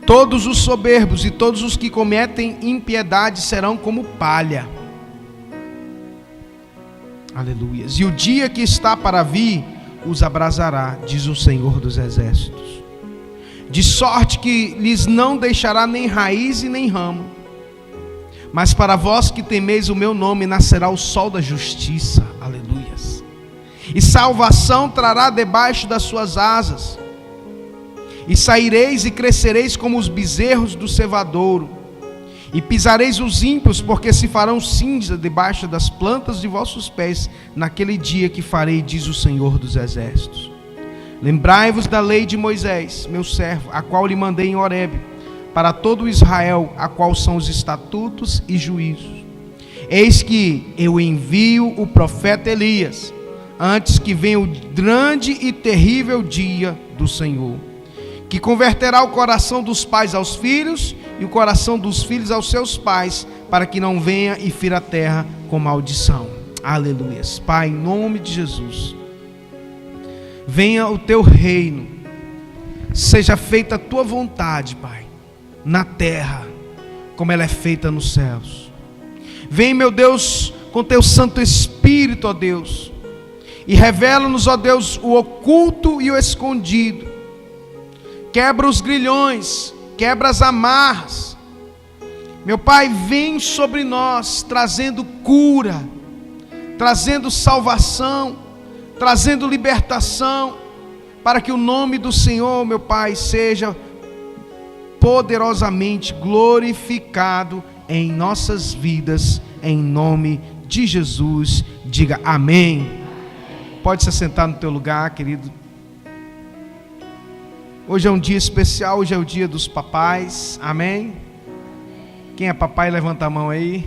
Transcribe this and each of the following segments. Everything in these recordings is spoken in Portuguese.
Todos os soberbos e todos os que cometem impiedade serão como palha. Aleluias. E o dia que está para vir os abrasará, diz o Senhor dos Exércitos. De sorte que lhes não deixará nem raiz e nem ramo. Mas para vós que temeis o meu nome, nascerá o sol da justiça. Aleluias. E salvação trará debaixo das suas asas. E saireis e crescereis como os bezerros do cevadouro. E pisareis os ímpios, porque se farão cinza debaixo das plantas de vossos pés, naquele dia que farei, diz o Senhor dos Exércitos. Lembrai-vos da lei de Moisés, meu servo, a qual lhe mandei em Horebe, para todo Israel, a qual são os estatutos e juízos. Eis que eu envio o profeta Elias, antes que venha o grande e terrível dia do Senhor, que converterá o coração dos pais aos filhos e o coração dos filhos aos seus pais, para que não venha e fira a terra com maldição. Aleluias. Pai, em nome de Jesus, venha o teu reino, seja feita a tua vontade, Pai, na terra, como ela é feita nos céus. Vem, meu Deus, com teu Santo Espírito, ó Deus, e revela-nos, ó Deus, o oculto e o escondido. Quebra os grilhões, quebra as amarras. Meu Pai, vem sobre nós, trazendo cura, trazendo salvação, trazendo libertação, para que o nome do Senhor, meu Pai, seja poderosamente glorificado em nossas vidas, em nome de Jesus. Diga amém. Pode se assentar no teu lugar, querido. Hoje é um dia especial, hoje é o dia dos papais, amém? Quem é papai, levanta a mão aí.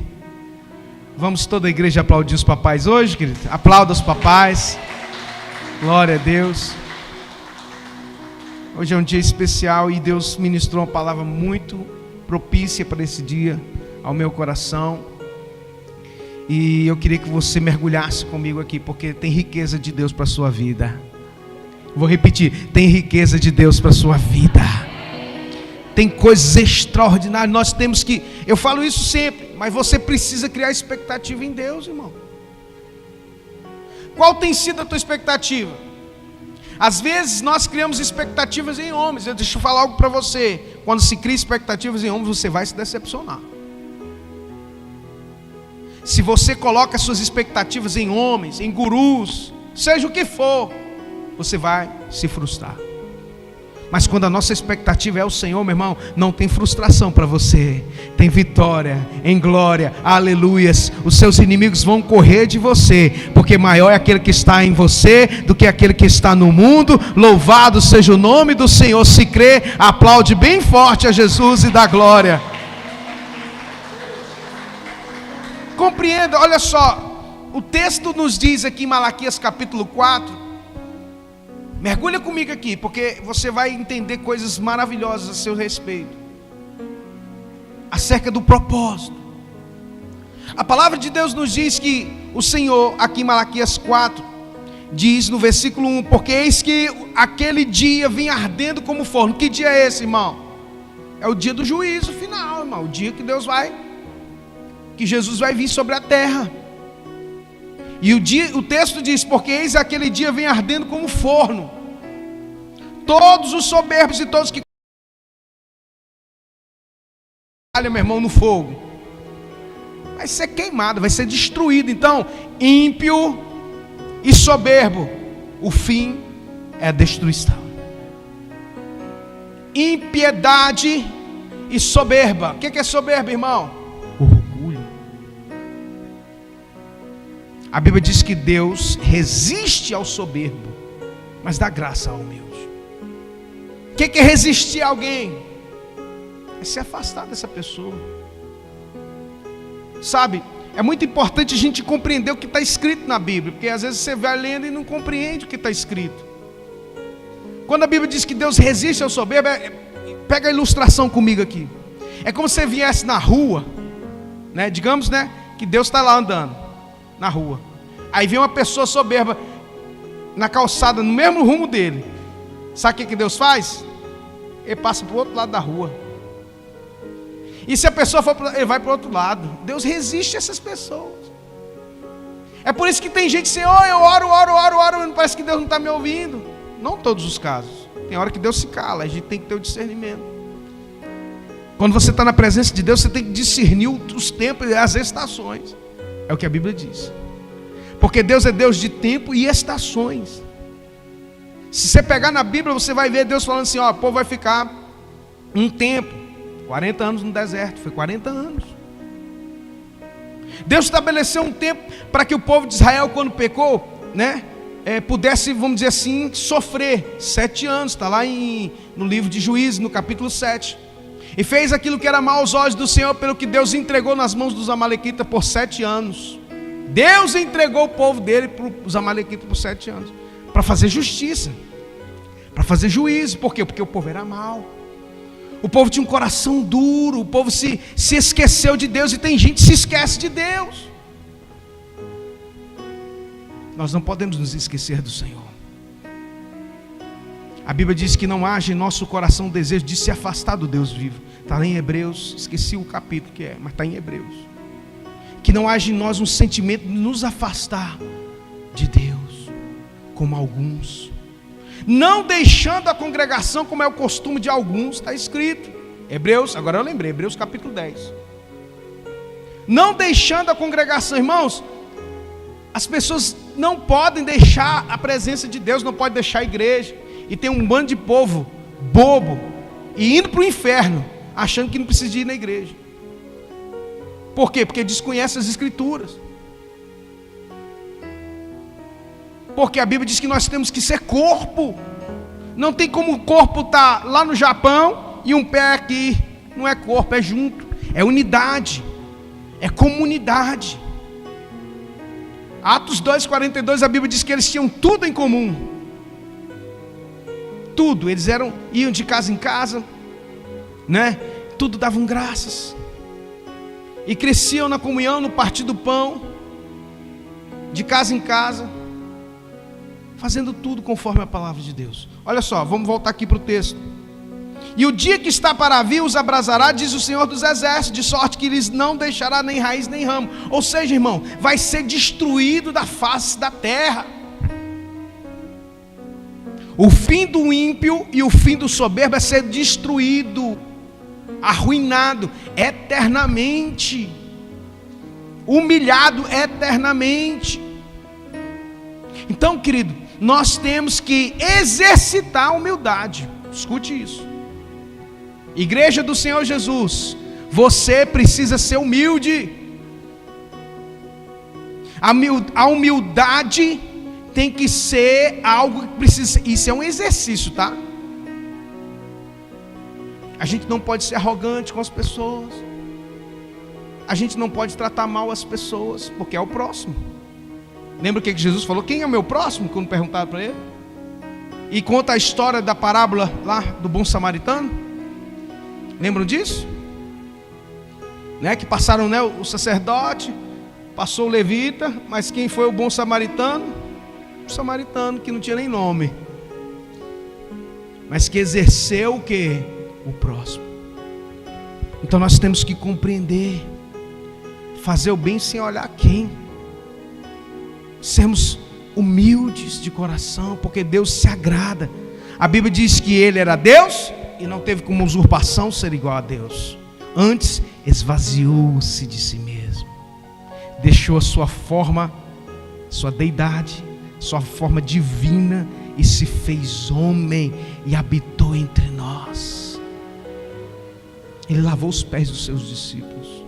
Vamos toda a igreja aplaudir os papais hoje, querido? Aplauda os papais, glória a Deus. Hoje é um dia especial e Deus ministrou uma palavra muito propícia para esse dia ao meu coração. E eu queria que você mergulhasse comigo aqui, porque tem riqueza de Deus para a sua vida. Vou repetir, tem riqueza de Deus para a sua vida. Tem coisas extraordinárias. Nós temos que, eu falo isso sempre, mas você precisa criar expectativa em Deus, irmão. Qual tem sido a tua expectativa? Às vezes nós criamos expectativas em homens. Deixa eu falar algo para você. Quando se cria expectativas em homens, você vai se decepcionar. Se você coloca suas expectativas em homens, em gurus, seja o que for, você vai se frustrar. Mas quando a nossa expectativa é o Senhor, meu irmão, não tem frustração para você. Tem vitória, em glória, aleluias. Os seus inimigos vão correr de você, porque maior é aquele que está em você do que aquele que está no mundo. Louvado seja o nome do Senhor. Se crê, aplaude bem forte a Jesus e dá glória. Compreenda, olha só, o texto nos diz aqui em Malaquias capítulo 4, mergulha comigo aqui, porque você vai entender coisas maravilhosas a seu respeito, acerca do propósito. A palavra de Deus nos diz que o Senhor, aqui em Malaquias 4, diz no versículo 1, porque eis que aquele dia vem ardendo como forno. Que dia é esse, irmão? É o dia do juízo final, irmão, o dia que que Jesus vai vir sobre a terra. E o texto diz, porque eis aquele dia vem ardendo como forno. Todos os soberbos e todos que olha, meu irmão, no fogo, vai ser queimado, vai ser destruído. Então, ímpio e soberbo, o fim é a destruição. Impiedade e soberba. O que é soberba, irmão? Orgulho. A Bíblia diz que Deus resiste ao soberbo, mas dá graça ao humilde. O que é resistir a alguém? É se afastar dessa pessoa. Sabe, é muito importante a gente compreender o que está escrito na Bíblia, porque às vezes você vai lendo e não compreende o que está escrito. Quando a Bíblia diz que Deus resiste ao soberbo, pega a ilustração comigo aqui. É como se você viesse na rua, né? Digamos, né, que Deus está lá andando na rua. Aí vem uma pessoa soberba na calçada, no mesmo rumo dele. Sabe o que Deus faz? Ele passa para o outro lado da rua. E se a pessoa for, ele vai para o outro lado. Deus resiste a essas pessoas. É por isso que tem gente assim, eu oro, e parece que Deus não está me ouvindo. Não todos os casos. Tem hora que Deus se cala, a gente tem que ter o discernimento. Quando você está na presença de Deus, você tem que discernir os tempos e as estações. É o que a Bíblia diz. Porque Deus é Deus de tempo e estações. Se você pegar na Bíblia, você vai ver Deus falando assim, o povo vai ficar um tempo, 40 anos no deserto, foi 40 anos. Deus estabeleceu um tempo para que o povo de Israel, quando pecou, pudesse, vamos dizer assim, sofrer. 7 anos, está lá no livro de Juízes, no capítulo 7. E fez aquilo que era mal aos olhos do Senhor, pelo que Deus entregou nas mãos dos amalequitas por 7 anos. Deus entregou o povo dele para os amalequitas por 7 anos, para fazer justiça, para fazer juízo. Por quê? Porque o povo era mau. O povo tinha um coração duro, o povo se esqueceu de Deus, e tem gente que se esquece de Deus. Nós não podemos nos esquecer do Senhor. A Bíblia diz que não haja em nosso coração o desejo de se afastar do Deus vivo. Está lá em Hebreus, esqueci o capítulo que é, mas está em Hebreus. Que não haja em nós um sentimento de nos afastar de Deus, como alguns. Não deixando a congregação, como é o costume de alguns, está escrito. Hebreus, agora eu lembrei, Hebreus capítulo 10. Não deixando a congregação, irmãos, as pessoas não podem deixar a presença de Deus, não podem deixar a igreja. E tem um bando de povo bobo e indo para o inferno, achando que não precisa ir na igreja. Por quê? Porque desconhece as escrituras. Porque a Bíblia diz que nós temos que ser corpo. Não tem como o corpo estar lá no Japão e um pé aqui. Não é corpo, é junto. É unidade. É comunidade. Atos 2,42, a Bíblia diz que eles tinham tudo em comum. Tudo. Eles iam de casa em casa, tudo davam graças. E cresciam na comunhão, no partir do pão, de casa em casa, fazendo tudo conforme a palavra de Deus. Olha só, vamos voltar aqui para o texto. E o dia que está para vir os abrasará, diz o Senhor dos Exércitos, de sorte que lhes não deixará nem raiz nem ramo. Ou seja, irmão, vai ser destruído da face da terra. O fim do ímpio e o fim do soberbo é ser destruído, arruinado eternamente, humilhado eternamente. Então, querido, nós temos que exercitar a humildade. Escute isso. Igreja do Senhor Jesus, você precisa ser humilde. A humildade tem que ser algo que precisa. Isso é um exercício, tá? A gente não pode ser arrogante com as pessoas. A gente não pode tratar mal as pessoas, porque é o próximo. Lembra o que Jesus falou? Quem é o meu próximo? Quando perguntaram para ele. E conta a história da parábola lá do bom samaritano. Lembram disso? Que passaram o sacerdote, passou o levita, mas quem foi o bom samaritano? O samaritano que não tinha nem nome, mas que exerceu o quê? O próximo. Então nós temos que compreender, fazer o bem sem olhar quem, sermos humildes de coração, porque Deus se agrada. A Bíblia diz que Ele era Deus e não teve como usurpação ser igual a Deus. Antes esvaziou-se de si mesmo, deixou a sua forma, sua deidade, sua forma divina, e se fez homem e habitou entre nós. Ele lavou os pés dos seus discípulos.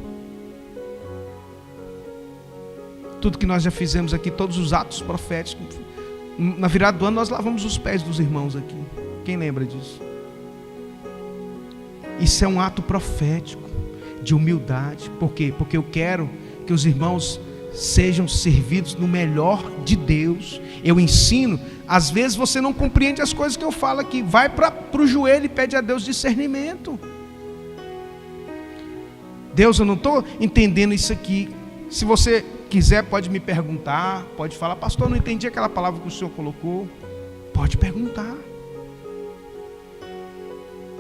Tudo que nós já fizemos aqui, todos os atos proféticos, na virada do ano nós lavamos os pés dos irmãos aqui. Quem lembra disso? Isso é um ato profético de humildade. Por quê? Porque eu quero que os irmãos sejam servidos no melhor de Deus. Eu ensino, às vezes você não compreende as coisas que eu falo aqui. Vai para o joelho e pede a Deus discernimento. Deus, eu não estou entendendo isso aqui. Se você quiser, pode me perguntar, pode falar, pastor, eu não entendi aquela palavra que o senhor colocou. Pode perguntar.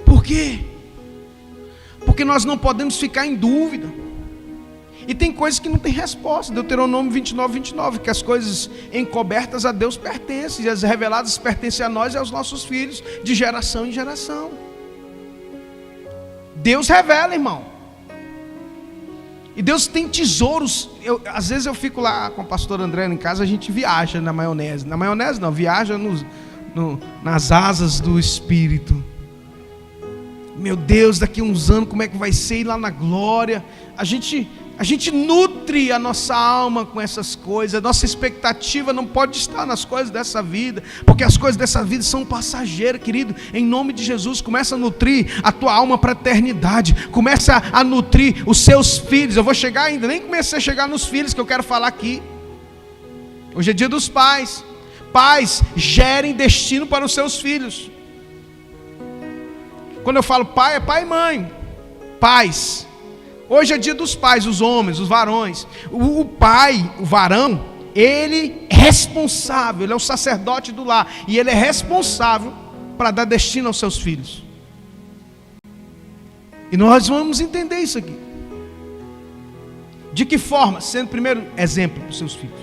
Por quê? porque nós não podemos ficar em dúvida. E tem coisas que não tem resposta. Deuteronômio 29, que as coisas encobertas a Deus pertencem, e as reveladas pertencem a nós e aos nossos filhos, de geração em geração. Deus revela, irmão. E Deus tem tesouros. Às vezes eu fico lá com o pastor André em casa, a gente viaja na maionese. Na maionese não, viaja nas asas do Espírito. Meu Deus, daqui a uns anos como é que vai ser ir lá na glória? A gente nutre a nossa alma com essas coisas. A nossa expectativa não pode estar nas coisas dessa vida, porque as coisas dessa vida são passageiras, querido. Em nome de Jesus, começa a nutrir a tua alma para a eternidade. Começa a nutrir os seus filhos. Eu vou chegar ainda, nem comecei a chegar nos filhos que eu quero falar aqui. Hoje é dia dos pais. Pais, gerem destino para os seus filhos. Quando eu falo pai, é pai e mãe. Pais. Hoje é dia dos pais, os homens, os varões. O pai, o varão, ele é responsável, ele é o sacerdote do lar. E ele é responsável para dar destino aos seus filhos. E nós vamos entender isso aqui. De que forma? Sendo primeiro exemplo para os seus filhos.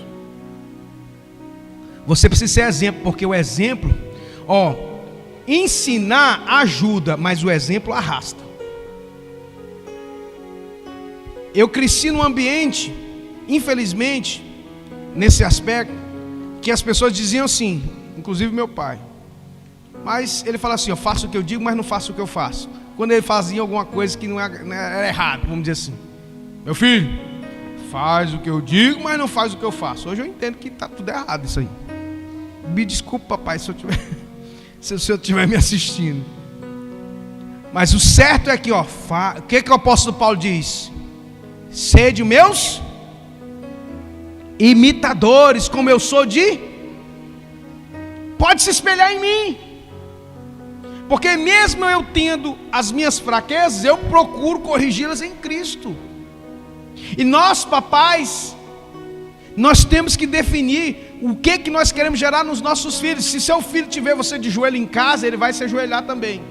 Você precisa ser exemplo, porque o exemplo, ensinar ajuda, mas o exemplo arrasta. Eu cresci num ambiente, infelizmente, nesse aspecto, que as pessoas diziam assim, inclusive meu pai. Mas ele fala assim, eu faço o que eu digo, mas não faço o que eu faço. Quando ele fazia alguma coisa que não era errado, vamos dizer assim. Meu filho, faz o que eu digo, mas não faz o que eu faço. Hoje eu entendo que está tudo errado isso aí. Me desculpe, papai, se o senhor estiver me assistindo. Mas o certo é que, o que o apóstolo Paulo diz? Sede meus imitadores, como eu sou pode se espelhar em mim. Porque mesmo eu tendo as minhas fraquezas, eu procuro corrigi-las em Cristo. E nós, papais, nós temos que definir o que nós queremos gerar nos nossos filhos. Se seu filho tiver você de joelho em casa, ele vai se ajoelhar também.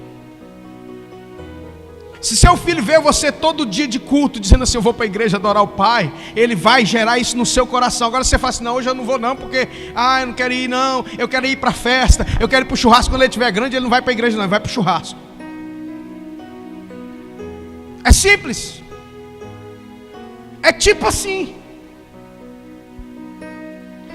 Se seu filho vê você todo dia de culto, dizendo assim, eu vou para a igreja adorar o Pai, ele vai gerar isso no seu coração. Agora você fala assim, não, hoje eu não vou não, porque eu não quero ir não, eu quero ir para a festa, eu quero ir para o churrasco. Quando ele estiver grande, ele não vai para a igreja não, ele vai para o churrasco. É simples. É tipo assim.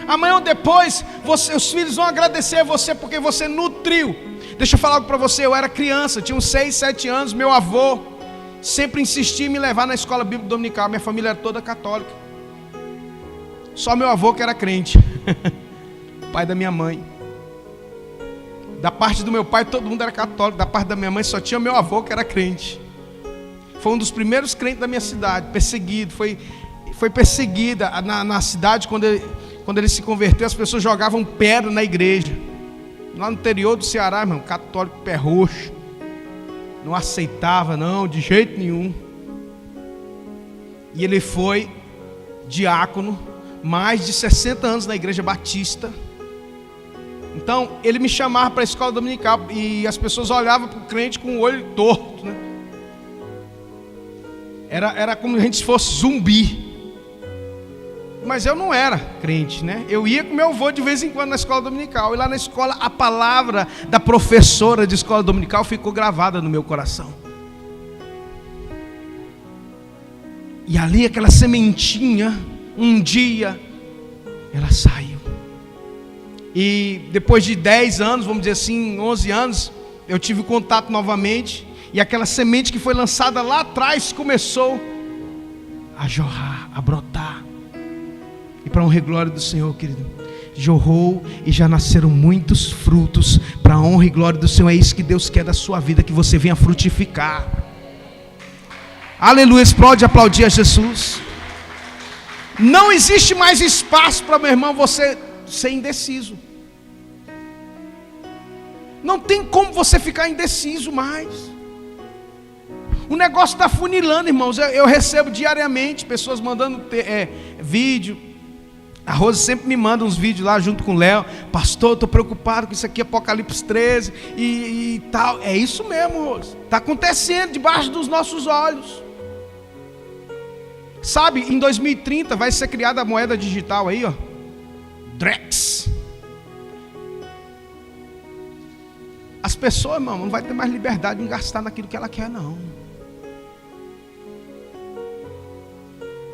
Amanhã ou depois, os filhos vão agradecer a você, porque você nutriu. Deixa eu falar algo para você. Eu era criança, tinha uns 6, 7 anos. Meu avô sempre insistia em me levar na escola bíblica dominical. Minha família era toda católica. Só meu avô que era crente. Pai da minha mãe. Da parte do meu pai todo mundo era católico. Da parte da minha mãe só tinha meu avô que era crente. Foi um dos primeiros crentes da minha cidade. Perseguido. Foi perseguida na cidade. Quando ele se converteu, as pessoas jogavam pedra na igreja. Lá no interior do Ceará, irmão, católico pé roxo. Não aceitava, não, de jeito nenhum. E ele foi diácono, mais de 60 anos na igreja batista. Então, ele me chamava para a escola dominical e as pessoas olhavam para o crente com o olho torto, né? Era como se a gente fosse zumbi. Mas eu não era crente, né? Eu ia com meu avô de vez em quando na escola dominical. E lá na escola, a palavra da professora de escola dominical ficou gravada no meu coração. E ali aquela sementinha, um dia, ela saiu. E depois de 10 anos, vamos dizer assim, 11 anos, eu tive contato novamente. E aquela semente que foi lançada lá atrás começou a jorrar, a brotar. E para a honra e glória do Senhor, querido, jorrou e já nasceram muitos frutos. Para a honra e glória do Senhor, é isso que Deus quer da sua vida, que você venha frutificar. Aleluia, pode aplaudir a Jesus. Não existe mais espaço para, meu irmão, você ser indeciso. Não tem como você ficar indeciso mais. O negócio está funilando, irmãos. Eu recebo diariamente pessoas mandando vídeo, A Rose sempre me manda uns vídeos lá junto com o Léo. Pastor, estou preocupado com isso aqui, Apocalipse 13 e tal. É isso mesmo, Rose. Está acontecendo debaixo dos nossos olhos. Sabe, em 2030 vai ser criada a moeda digital aí, ó. Drex. As pessoas, irmão, não vai ter mais liberdade em gastar naquilo que ela quer, não.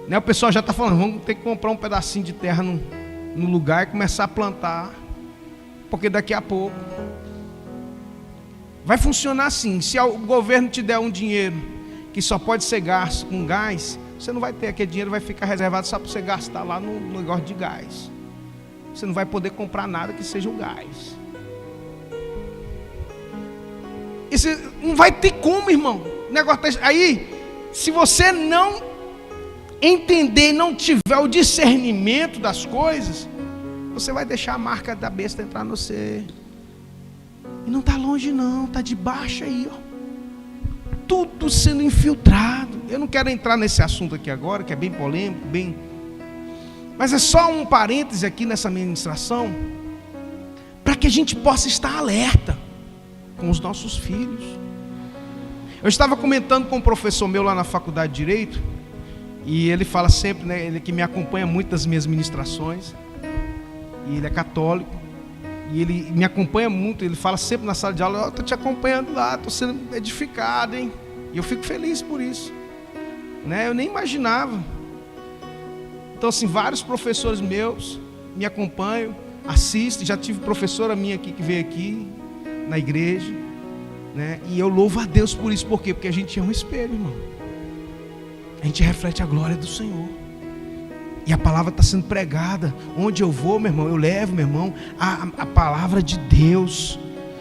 Né, o pessoal já está falando, vamos ter que comprar um pedacinho de terra no lugar e começar a plantar. Porque daqui a pouco vai funcionar assim. Se o governo te der um dinheiro que só pode ser gasto com gás, você não vai ter, aquele dinheiro vai ficar reservado só para você gastar lá no negócio de gás. Você não vai poder comprar nada que seja o gás. E você não vai ter como, irmão. O negócio tá... Aí, se você não entender e não tiver o discernimento das coisas, você vai deixar a marca da besta entrar no você. E não está longe não, está debaixo aí, ó. Tudo sendo infiltrado. Eu não quero entrar nesse assunto aqui agora, que é bem polêmico, bem... Mas é só um parêntese aqui nessa ministração, para que a gente possa estar alerta com os nossos filhos. Eu estava comentando com um professor meu lá na faculdade de Direito, e ele fala sempre, né, ele que me acompanha muito das minhas ministrações, e ele é católico, e ele me acompanha muito, ele fala sempre na sala de aula, estou te acompanhando lá, estou sendo edificado, hein? E eu fico feliz por isso, né? Eu nem imaginava. Então assim, vários professores meus me acompanham, assistem, já tive professora minha aqui que veio aqui na igreja, né? E eu louvo a Deus por isso. Por quê? Porque a gente é um espelho, irmão. A gente reflete a glória do Senhor. E a palavra está sendo pregada. Onde eu vou, meu irmão, eu levo, meu irmão, a palavra de Deus.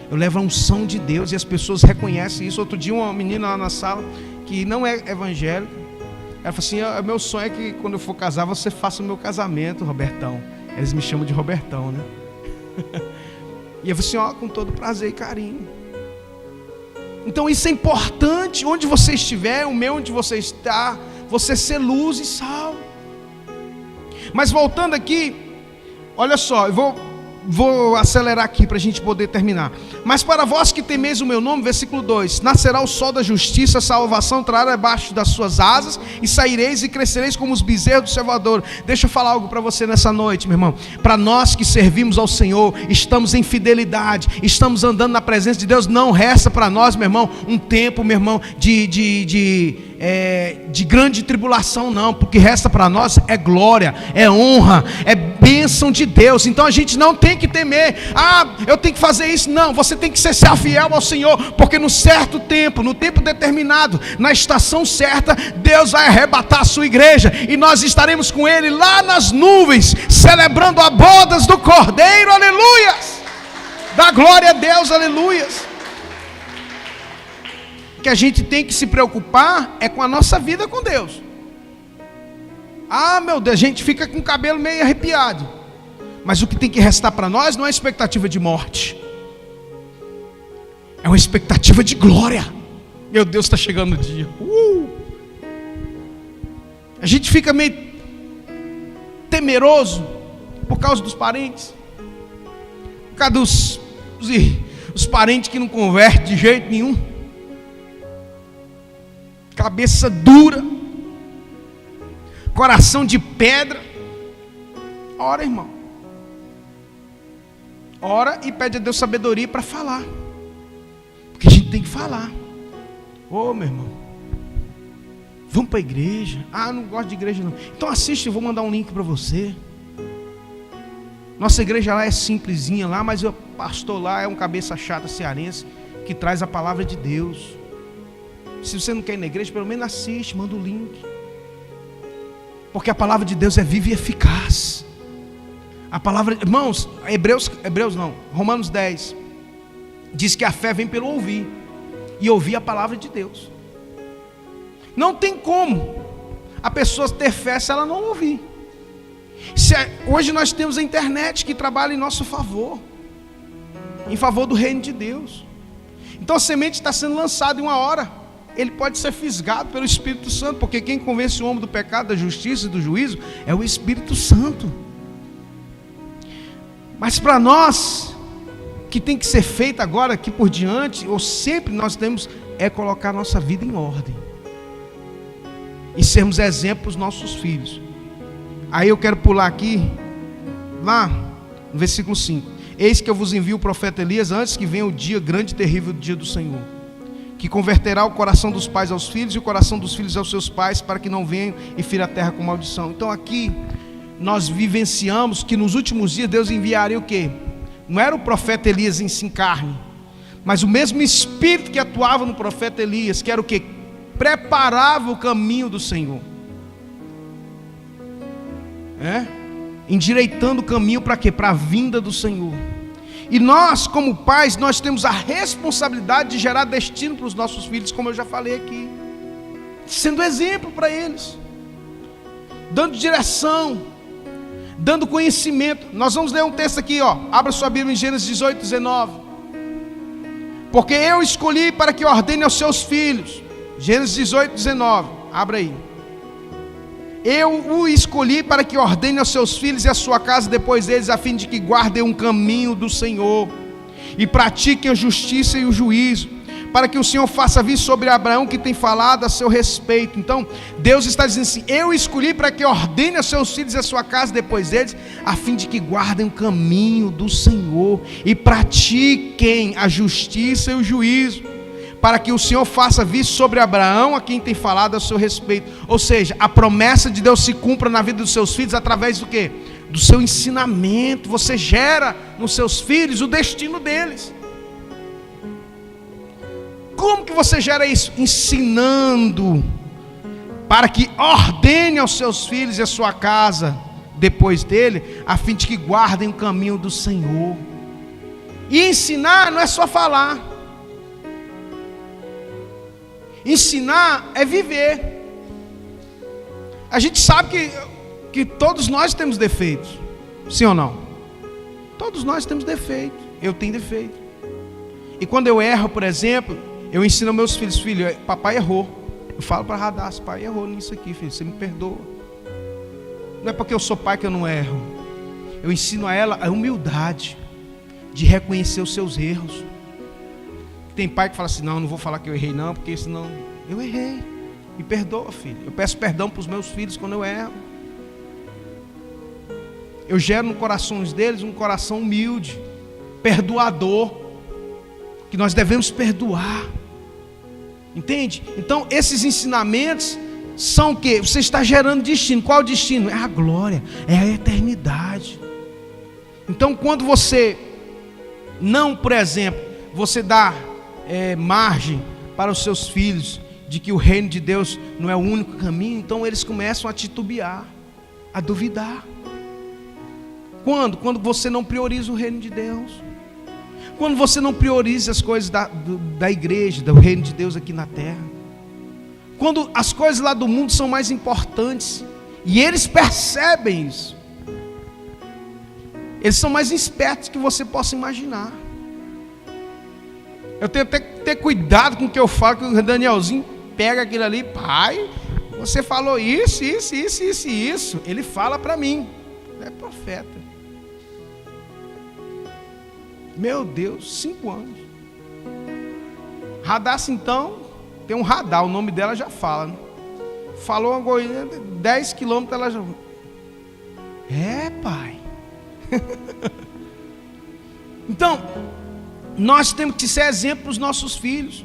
Eu levo a unção de Deus. E as pessoas reconhecem isso. Outro dia uma menina lá na sala, que não é evangélica, ela falou assim, meu sonho é que quando eu for casar, você faça o meu casamento, Robertão. Eles me chamam de Robertão, né? E eu falei assim, com todo prazer e carinho. Então isso é importante. Onde você estiver, o meu onde você está, você ser luz e sal. Mas voltando aqui, olha só, eu vou acelerar aqui para a gente poder terminar. Mas para vós que temeis o meu nome, versículo 2: nascerá o sol da justiça, a salvação trará debaixo das suas asas, e saireis e crescereis como os bezerros do Salvador. Deixa eu falar algo para você nessa noite, meu irmão. Para nós que servimos ao Senhor, estamos em fidelidade, estamos andando na presença de Deus, não resta para nós, meu irmão, um tempo, meu irmão, de grande tribulação, não, porque resta para nós é glória, é honra, é bênção de Deus. Então a gente não tem que temer, eu tenho que fazer isso, não, você tem que ser fiel ao Senhor, porque no certo tempo, no tempo determinado, na estação certa, Deus vai arrebatar a sua igreja, e nós estaremos com Ele lá nas nuvens, celebrando as bodas do Cordeiro, aleluias, da glória a Deus, aleluias. Que a gente tem que se preocupar é com a nossa vida com Deus. Meu Deus, a gente fica com o cabelo meio arrepiado, mas o que tem que restar para nós não é expectativa de morte, é uma expectativa de glória. Meu Deus, está chegando o dia. A gente fica meio temeroso por causa dos parentes, por causa dos parentes que não convertem de jeito nenhum, cabeça dura, coração de pedra. Ora, irmão, ora e pede a Deus sabedoria para falar, porque a gente tem que falar. Meu irmão, vamos para a igreja. Não gosto de igreja não. Então assiste, eu vou mandar um link para você. Nossa igreja lá é simplesinha lá, mas o pastor lá é um cabeça chata cearense que traz a palavra de Deus. Se você não quer ir na igreja, pelo menos assiste, manda o link. Porque a palavra de Deus é viva e eficaz. A palavra, irmãos, Romanos 10 diz que a fé vem pelo ouvir, e ouvir a palavra de Deus. Não tem como a pessoa ter fé se ela não ouvir. Hoje nós temos a internet que trabalha em nosso favor, em favor do reino de Deus. Então a semente está sendo lançada em uma hora. Ele pode ser fisgado pelo Espírito Santo, porque quem convence o homem do pecado, da justiça e do juízo é o Espírito Santo. Mas para nós, que tem que ser feito agora, aqui por diante, ou sempre nós temos, é colocar a nossa vida em ordem. E sermos exemplo para os nossos filhos. Aí eu quero pular aqui, lá no versículo 5. Eis que eu vos envio o profeta Elias antes que venha o dia grande e terrível do dia do Senhor, que converterá o coração dos pais aos filhos e o coração dos filhos aos seus pais, para que não venham e fira a terra com maldição. Então aqui nós vivenciamos que nos últimos dias Deus enviaria o quê? Não era o profeta Elias em si carne, mas o mesmo Espírito que atuava no profeta Elias, que era o quê? Preparava o caminho do Senhor, endireitando o caminho para quê? Para a vinda do Senhor. E nós, como pais, nós temos a responsabilidade de gerar destino para os nossos filhos, como eu já falei aqui, sendo exemplo para eles, dando direção, dando conhecimento. Nós vamos ler um texto aqui, abra sua Bíblia em Gênesis 18, 19. Porque eu escolhi para que ordene aos seus filhos. Gênesis 18, 19, abra aí. Eu o escolhi para que ordene aos seus filhos e à sua casa depois deles, a fim de que guardem um caminho do Senhor e pratiquem a justiça e o juízo, para que o Senhor faça vir sobre Abraão que tem falado a seu respeito. Então Deus está dizendo assim: eu escolhi para que ordene aos seus filhos e à sua casa depois deles, a fim de que guardem o caminho do Senhor e pratiquem a justiça e o juízo, para que o Senhor faça vir sobre Abraão a quem tem falado a seu respeito. Ou seja, a promessa de Deus se cumpra na vida dos seus filhos através do quê? Do seu ensinamento. Você gera nos seus filhos o destino deles. Como que você gera isso? Ensinando, para que ordene aos seus filhos e a sua casa depois dele, a fim de que guardem o caminho do Senhor. E ensinar não é só falar. Ensinar é viver. A gente sabe que todos nós temos defeitos, sim ou não? Todos nós temos defeito. Eu tenho defeito. E quando eu erro, por exemplo, eu ensino aos meus filhos: filho, papai errou. Eu falo para Radassa: pai errou nisso aqui, filho, você me perdoa. Não é porque eu sou pai que eu não erro. Eu ensino a ela a humildade de reconhecer os seus erros. Tem pai que fala assim: não vou falar que eu errei não, porque senão eu errei. Me perdoa, filho. Eu peço perdão para os meus filhos quando eu erro. Eu gero no coração deles um coração humilde, perdoador, que nós devemos perdoar. Entende? Então esses ensinamentos são o quê? Você está gerando destino. Qual é o destino? É a glória, é a eternidade. Então quando você não, por exemplo, você dá margem para os seus filhos de que o reino de Deus não é o único caminho, então eles começam a titubear, a duvidar. Quando você não prioriza o reino de Deus, quando você não prioriza as coisas da igreja, do reino de Deus aqui na terra, quando as coisas lá do mundo são mais importantes, e eles percebem isso, eles são mais espertos que você possa imaginar. Eu tenho até que ter cuidado com o que eu falo, que o Danielzinho pega aquilo ali: pai, você falou isso. Ele fala para mim, é profeta. Meu Deus, 5 anos. Radassa então, tem um radar, o nome dela já fala, né? Falou uma coisa, 10 quilômetros ela já... pai. Então, nós temos que ser exemplo para os nossos filhos.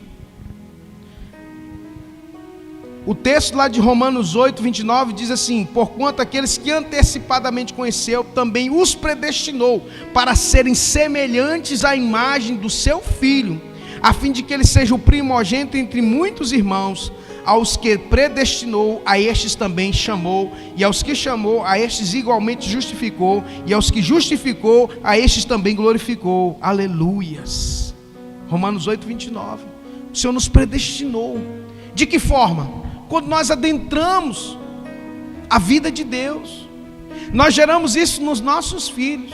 O texto lá de Romanos 8, 29 diz assim: porquanto aqueles que antecipadamente conheceu, também os predestinou para serem semelhantes à imagem do seu Filho, a fim de que ele seja o primogênito entre muitos irmãos. Aos que predestinou, a estes também chamou, e aos que chamou, a estes igualmente justificou, e aos que justificou, a estes também glorificou. Aleluias. Romanos 8, 29. O Senhor nos predestinou. De que forma? Quando nós adentramos a vida de Deus, nós geramos isso nos nossos filhos.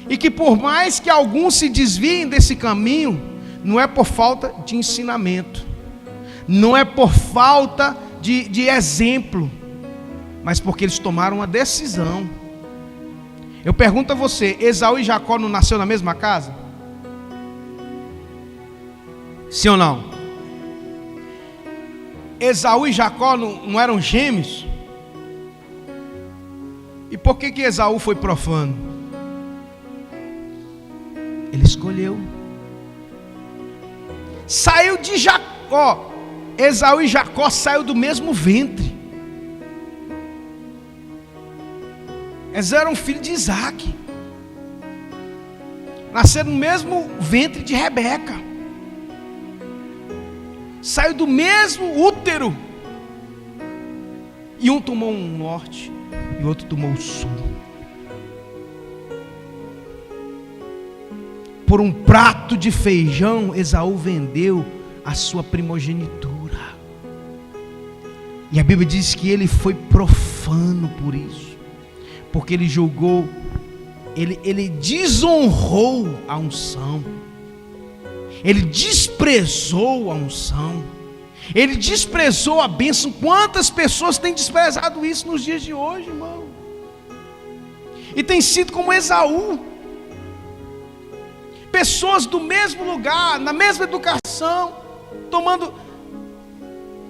E que por mais que alguns se desviem desse caminho, não é por falta de ensinamento, não é por falta de exemplo, mas porque eles tomaram uma decisão. Eu pergunto a você, Esaú e Jacó não nasceu na mesma casa? Sim ou não? Esaú e Jacó não eram gêmeos? E por que Esaú foi profano? Ele escolheu. Saiu de Jacó. Esaú e Jacó saiu do mesmo ventre. Eles eram filhos de Isaac. Nasceram no mesmo ventre de Rebeca. Saiu do mesmo útero. E um tomou um norte e o outro tomou o sul. Por um prato de feijão, Esaú vendeu a sua primogenitura. E a Bíblia diz que ele foi profano por isso, porque ele julgou, ele desonrou a unção, ele desprezou a unção, ele desprezou a bênção. Quantas pessoas têm desprezado isso nos dias de hoje, irmão? E tem sido como Esaú. Pessoas do mesmo lugar, na mesma educação, tomando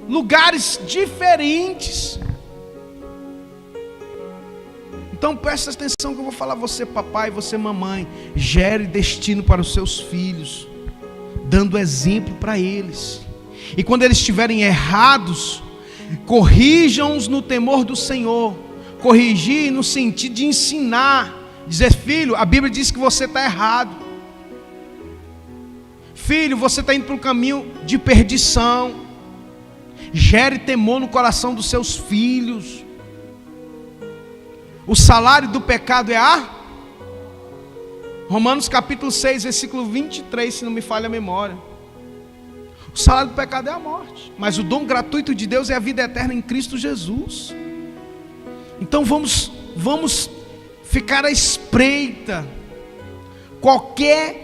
lugares diferentes. Então presta atenção que eu vou falar, você papai, você mamãe, gere destino para os seus filhos, dando exemplo para eles. E quando eles estiverem errados, corrijam-os no temor do Senhor. Corrigir no sentido de ensinar, dizer: filho, a Bíblia diz que você está errado. Filho, você está indo para um caminho de perdição. Gere temor no coração dos seus filhos. O salário do pecado é a... Romanos capítulo 6, versículo 23, se não me falha a memória. O salário do pecado é a morte, mas o dom gratuito de Deus é a vida eterna em Cristo Jesus. Então vamos ficar à espreita. Qualquer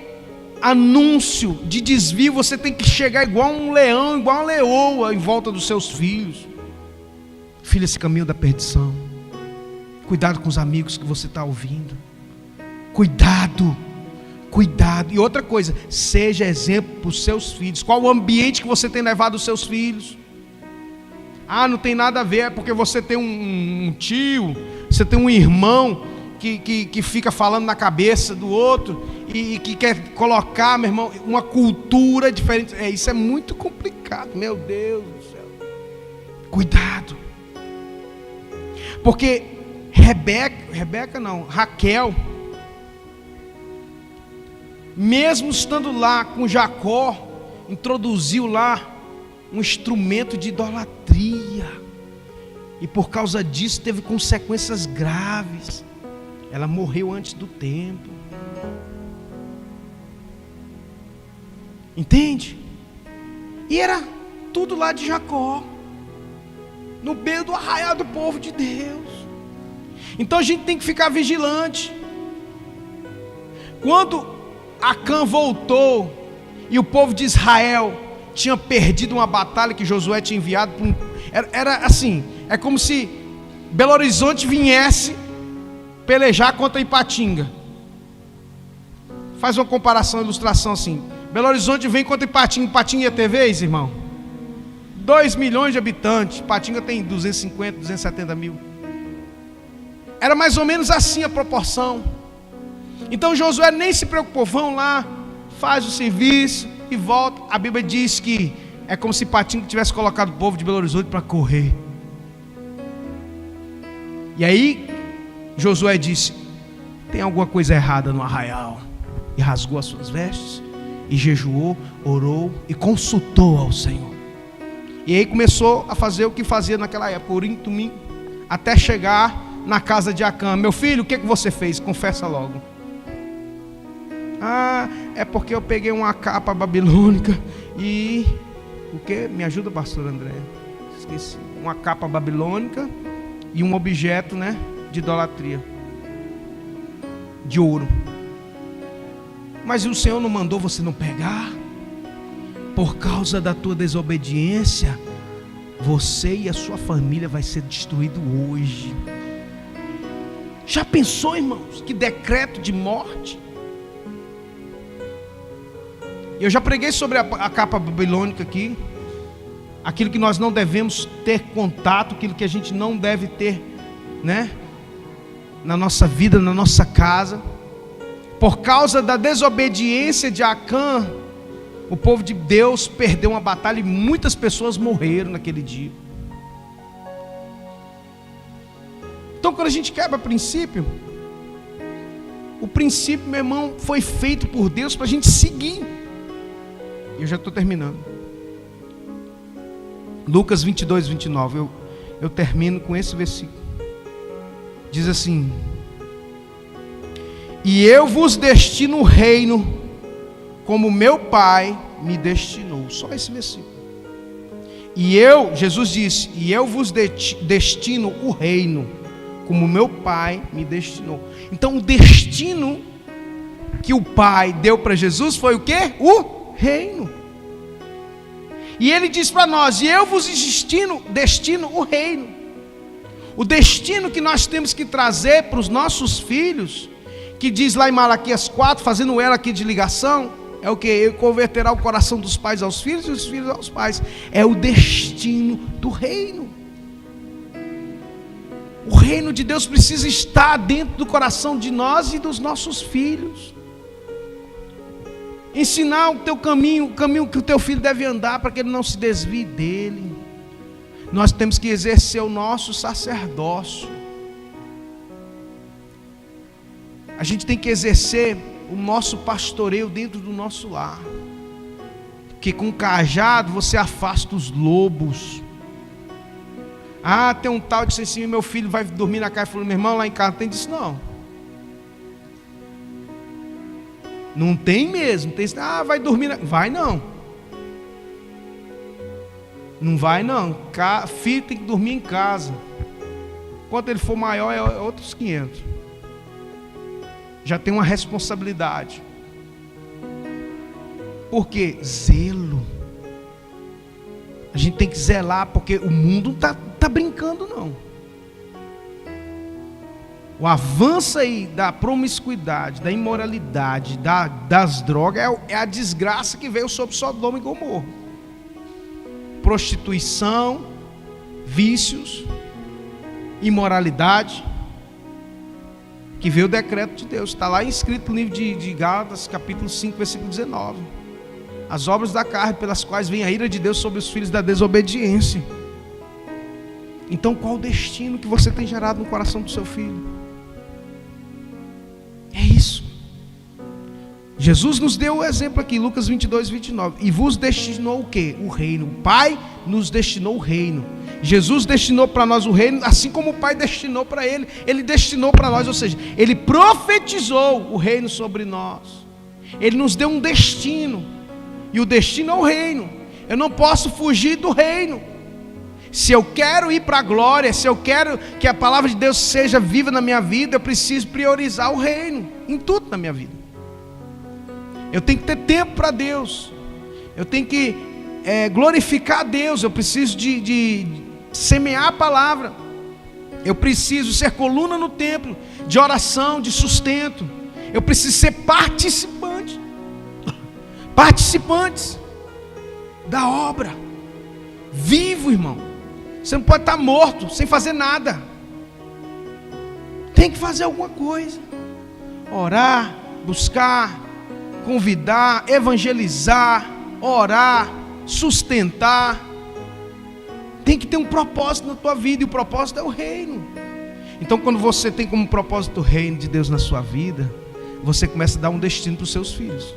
anúncio de desvio, você tem que chegar igual um leão, igual uma leoa em volta dos seus filhos. Filho, esse caminho da perdição. Cuidado com os amigos que você está ouvindo. Cuidado. E outra coisa, seja exemplo para os seus filhos. Qual o ambiente que você tem levado os seus filhos? Ah, não tem nada a ver, é porque você tem um tio, você tem um irmão que fica falando na cabeça do outro e que quer colocar, meu irmão, uma cultura diferente. Isso é muito complicado, meu Deus do céu. Cuidado. Porque Raquel, mesmo estando lá com Jacó, introduziu lá um instrumento de idolatria, e por causa disso teve consequências graves. Ela morreu antes do tempo. Entende? E era tudo lá de Jacó, no meio do arraial do povo de Deus. Então a gente tem que ficar vigilante. Quando Acã voltou e o povo de Israel tinha perdido uma batalha que Josué tinha enviado era assim, é como se Belo Horizonte viesse pelejar contra Ipatinga. Faz uma comparação, ilustração assim. Belo Horizonte vem contra Ipatinga. Ipatinga ia ter vez, irmão? 2 milhões de habitantes. Ipatinga tem 250, 270 mil. Era mais ou menos assim a proporção. Então Josué nem se preocupou. Vão lá, faz o serviço e volta. A Bíblia diz que é como se Ipatinga tivesse colocado o povo de Belo Horizonte para correr. E aí Josué disse: tem alguma coisa errada no arraial. E rasgou as suas vestes, e jejuou, orou e consultou ao Senhor. E aí começou a fazer o que fazia naquela época, Urim, Tumim, até chegar na casa de Acã. Meu filho, o que você fez? Confessa logo. Ah, é porque eu peguei uma capa babilônica e... O que? Me ajuda, pastor André. Esqueci. Uma capa babilônica e um objeto, né, de idolatria, de ouro. Mas o Senhor não mandou você não pegar? Por causa da tua desobediência, você e a sua família vai ser destruído hoje. Já pensou, irmãos, que decreto de morte? Eu já preguei sobre a capa babilônica aqui. Aquilo que nós não devemos ter contato, aquilo que a gente não deve ter, né, na nossa vida, na nossa casa. Por causa da desobediência de Acã, o povo de Deus perdeu uma batalha e muitas pessoas morreram naquele dia. Então, quando a gente quebra princípio, o princípio, meu irmão, foi feito por Deus para a gente seguir. Eu já estou terminando. Lucas 22, 29. Eu termino com esse versículo. Diz assim: e eu vos destino o reino, como meu Pai me destinou. Só esse versículo. Jesus disse: e eu vos destino o reino, como meu Pai me destinou. Então o destino que o Pai deu para Jesus foi o quê? O reino. E ele diz para nós: e eu vos destino o reino. O destino que nós temos que trazer para os nossos filhos, que diz lá em Malaquias 4, fazendo ela aqui de ligação, é o que? Ele converterá o coração dos pais aos filhos e os filhos aos pais. É o destino do reino. O reino de Deus precisa estar dentro do coração de nós e dos nossos filhos. Ensinar o teu caminho, o caminho que o teu filho deve andar, para que ele não se desvie dele. Nós temos que exercer o nosso sacerdócio. A gente tem que exercer o nosso pastoreio dentro do nosso lar. Porque com cajado você afasta os lobos. Ah, tem um tal de assim, meu filho vai dormir na casa. Falou: meu irmão, lá em casa tem disso não. Não tem mesmo. Tem, vai dormir. Vai não. Não vai não. Filho tem que dormir em casa. Quando ele for maior é outros 500. Já tem uma responsabilidade. Por quê? Zelo. A gente tem que zelar, porque o mundo não tá brincando não. O avanço aí da promiscuidade, da imoralidade, das drogas é a desgraça que veio sobre Sodoma e Gomorra. Prostituição, vícios, imoralidade, que veio o decreto de Deus. Está lá escrito no livro de Gálatas, capítulo 5, versículo 19. As obras da carne pelas quais vem a ira de Deus sobre os filhos da desobediência. Então qual o destino que você tem gerado no coração do seu filho? É isso. Jesus nos deu o exemplo aqui, Lucas 22, 29. E vos destinou o quê? O reino. O Pai nos destinou o reino. Jesus destinou para nós o reino, assim como o Pai destinou para Ele. Ele destinou para nós, ou seja, Ele profetizou o reino sobre nós. Ele nos deu um destino. E o destino é o reino. Eu não posso fugir do reino. Se eu quero ir para a glória, se eu quero que a palavra de Deus seja viva na minha vida, eu preciso priorizar o reino em tudo na minha vida. Eu tenho que ter tempo para Deus. Eu tenho que glorificar a Deus. Eu preciso de semear a palavra. Eu preciso ser coluna no templo, de oração, de sustento. Eu preciso ser participantes da obra. Vivo, irmão. Você não pode estar morto, sem fazer nada. Tem que fazer alguma coisa. Orar, buscar, convidar, evangelizar, orar, sustentar. Tem que ter um propósito na tua vida, e o propósito é o reino. Então quando você tem como propósito o reino de Deus na sua vida, você começa a dar um destino para os seus filhos.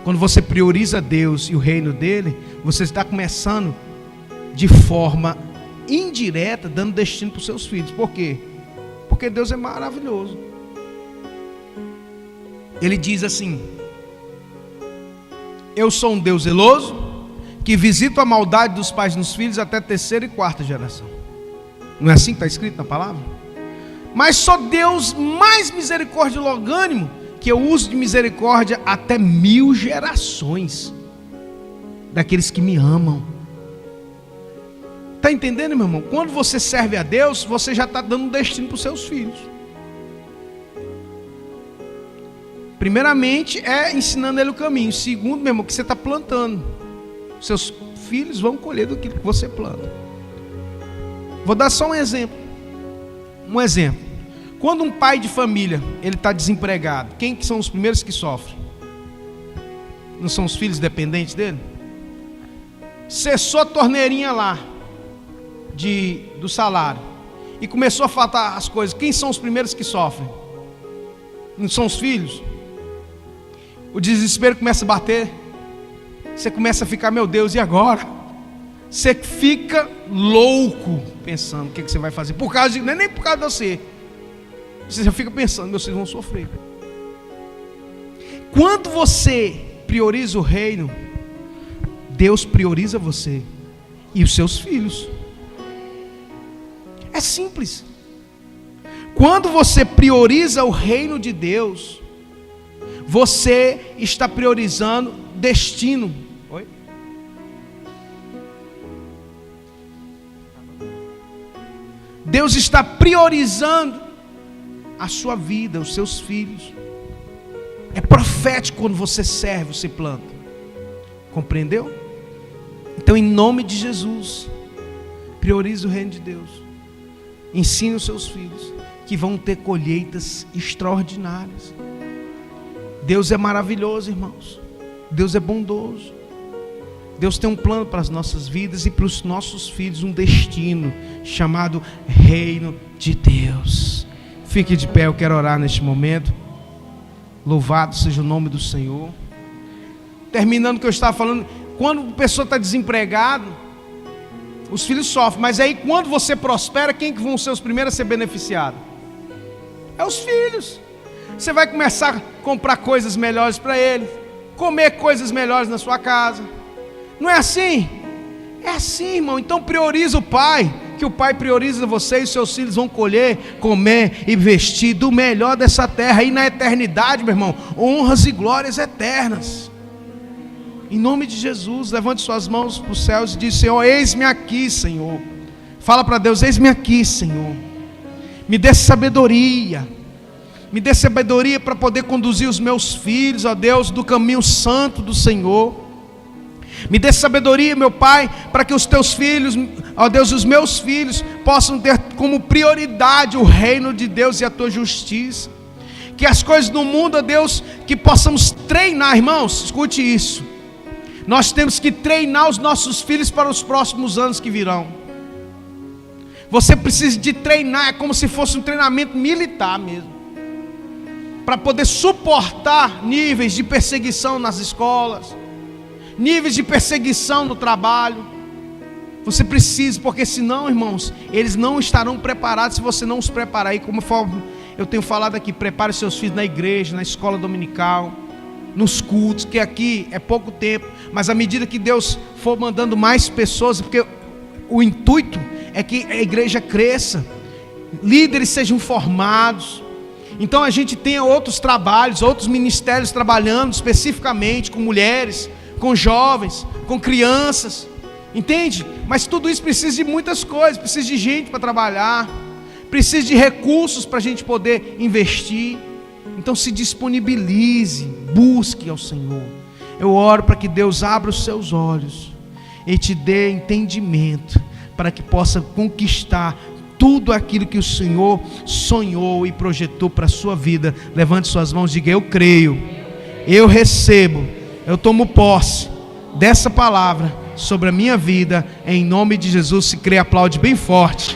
Quando você prioriza Deus e o reino dele, você está começando de forma indireta, dando destino para os seus filhos. Por quê? Porque Deus é maravilhoso. Ele diz assim: eu sou um Deus zeloso, que visito a maldade dos pais nos filhos até terceira e quarta geração. Não é assim que está escrito na palavra? Mas sou Deus mais misericórdia e longânimo, que eu uso de misericórdia até 1000 gerações daqueles que me amam. Está entendendo, meu irmão? Quando você serve a Deus, você já está dando um destino para os seus filhos. Primeiramente, é ensinando ele o caminho. Segundo, meu irmão, que você está plantando. Seus filhos vão colher do que você planta. Vou dar só um exemplo. Um exemplo. Quando um pai de família, ele está desempregado, quem que são os primeiros que sofrem? Não são os filhos dependentes dele? Cessou a torneirinha lá do salário e começou a faltar as coisas. Quem são os primeiros que sofrem? Não são os filhos? O desespero começa a bater. Você começa a ficar, meu Deus, e agora? Você fica louco pensando o que você vai fazer. Por causa de, não é nem por causa de você. Você já fica pensando, meus filhos vão sofrer. Quando você prioriza o reino, Deus prioriza você e os seus filhos. É simples. Quando você prioriza o reino de Deus, você está priorizando destino. Oi? Deus está priorizando a sua vida, os seus filhos. É profético quando você serve, você planta. Compreendeu? Então, em nome de Jesus, priorize o reino de Deus. Ensine os seus filhos que vão ter colheitas extraordinárias. Deus é maravilhoso, irmãos. Deus é bondoso. Deus tem um plano para as nossas vidas e para os nossos filhos, um destino chamado Reino de Deus. Fique de pé, eu quero orar neste momento. Louvado seja o nome do Senhor. Terminando o que eu estava falando, quando a pessoa está desempregada, os filhos sofrem, mas aí quando você prospera, quem que vão ser os primeiros a ser beneficiados? É os filhos. Você vai começar a comprar coisas melhores para eles, comer coisas melhores na sua casa. Não é assim? É assim, irmão. Então prioriza o pai, que o pai prioriza você, e os seus filhos vão colher, comer e vestir do melhor dessa terra. E na eternidade, meu irmão, honras e glórias eternas. Em nome de Jesus, levante suas mãos para os céus e diz: Senhor, eis-me aqui, Senhor. Fala para Deus: eis-me aqui, Senhor. Me dê sabedoria. Me dê sabedoria para poder conduzir os meus filhos, ó Deus, do caminho santo do Senhor. Me dê sabedoria, meu Pai, para que os teus filhos, ó Deus, os meus filhos possam ter como prioridade o reino de Deus e a tua justiça. Que as coisas do mundo, ó Deus, que possamos treinar, irmãos, escute isso. Nós temos que treinar os nossos filhos para os próximos anos que virão. Você precisa de treinar, é como se fosse um treinamento militar mesmo, para poder suportar níveis de perseguição nas escolas, níveis de perseguição no trabalho. Você precisa, porque senão, irmãos, eles não estarão preparados se você não os preparar. E como eu tenho falado aqui, prepare seus filhos na igreja, na escola dominical, nos cultos, que aqui é pouco tempo, mas à medida que Deus for mandando mais pessoas, porque o intuito é que a igreja cresça, líderes sejam formados. Então a gente tenha outros trabalhos, outros ministérios trabalhando especificamente com mulheres, com jovens, com crianças, entende? Mas tudo isso precisa de muitas coisas, precisa de gente para trabalhar, precisa de recursos para a gente poder investir. Então se disponibilize, busque ao Senhor. Eu oro para que Deus abra os seus olhos e te dê entendimento, para que possa conquistar tudo aquilo que o Senhor sonhou e projetou para a sua vida. Levante suas mãos e diga: eu creio, eu recebo, eu tomo posse dessa palavra sobre a minha vida, em nome de Jesus. Se crê, aplaude bem forte.